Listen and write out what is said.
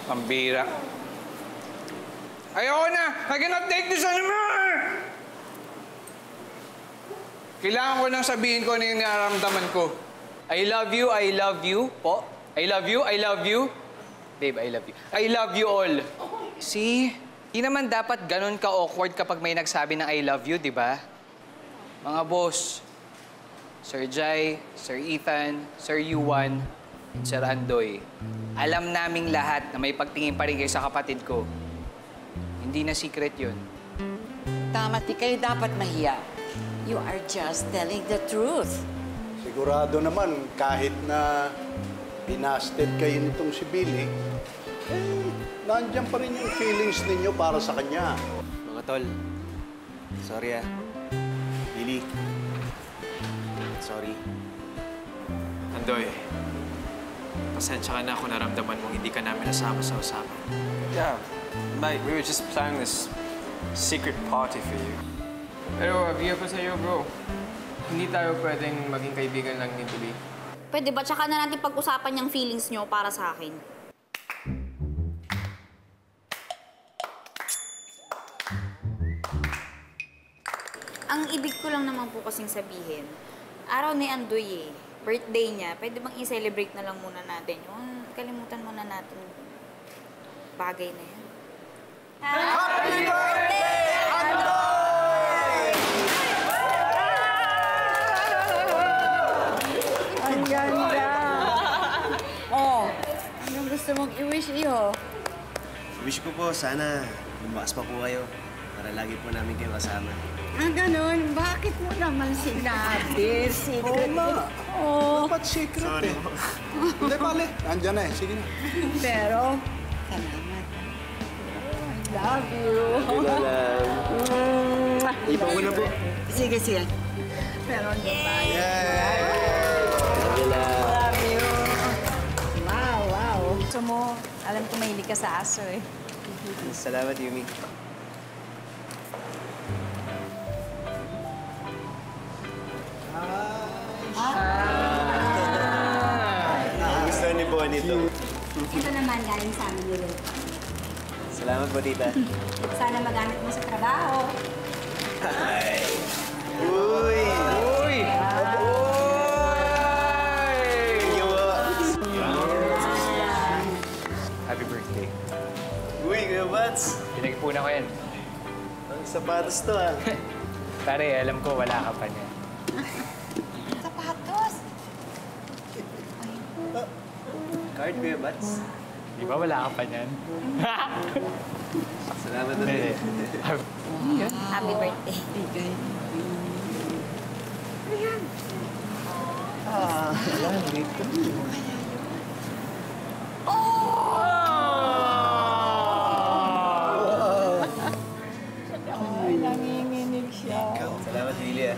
Pambira. Ayoko na! I cannot take this anymore! Kailangan ko nang sabihin ko ano yung nararamdaman ko. I love you po. I love you. Babe, I love you. I love you all. See? Di naman dapat ganun ka-awkward kapag may nagsabi ng I love you, di ba? Mga boss, Sir Jai, Sir Ethan, Sir Yuan, Sir Andoy, alam naming lahat na may pagtingin pa rin kayo sa kapatid ko. Hindi na secret yun. Tama, di kayo dapat mahiya. You are just telling the truth. Sigurado naman, kahit na binasted kayo nitong si Billy, nandiyan pa rin yung feelings ninyo para sa kanya. Mga tol, sorry Billy, sorry. Andoy, pasensya ka na kung naramdaman mong hindi ka namin nasama sa usapan. Yeah, mate, we were just planning this secret party for you. Pero via pa sa'yo, bro. Hindi tayo pwedeng maging kaibigan lang ni Billy. Pwede ba? Tsaka na natin pag-usapan yung feelings nyo para sa akin. Ang ibig ko lang naman po kasing sabihin, araw ni Andoy birthday niya, pwede bang i-celebrate na lang muna natin yung kalimutan muna natin bagay na yan. Happy birthday, Andoy! Ang ganda! Oh, anong gusto mong i-wish iyo? Wish ko po, sana lumakas pa po kayo para lagi po namin kayo kasama. Ah, ganun. Bakit mo naman sinabi? Secret. Oo. Dapat secret. Sorry. Hindi, pale. Andiyan na eh. Sige na. Pero, salamat. I love you. Iba ko na po. Sige. Pero hindi pa. Love you. Wow. Gusto mo, alam ko mahilig ka sa aso eh. Salamat, Yumi. Gusto ni Bonnie ito. Ito naman galing sa amin nilo. Salamat po, tita. Sana magamit mo sa trabaho. Ay! Uy! Happy birthday. Uy, Kuya Bats! Pinag-ipunan ko yan. Ang sapatos to, ah. Pare, alam ko wala ka pa niya. Sapatos? Card, Kuya Bats. Di ba wala ka pa niyan? Salamat na rin. Happy birthday. Ay, nanginginig siya. Salamat, Billy, ah.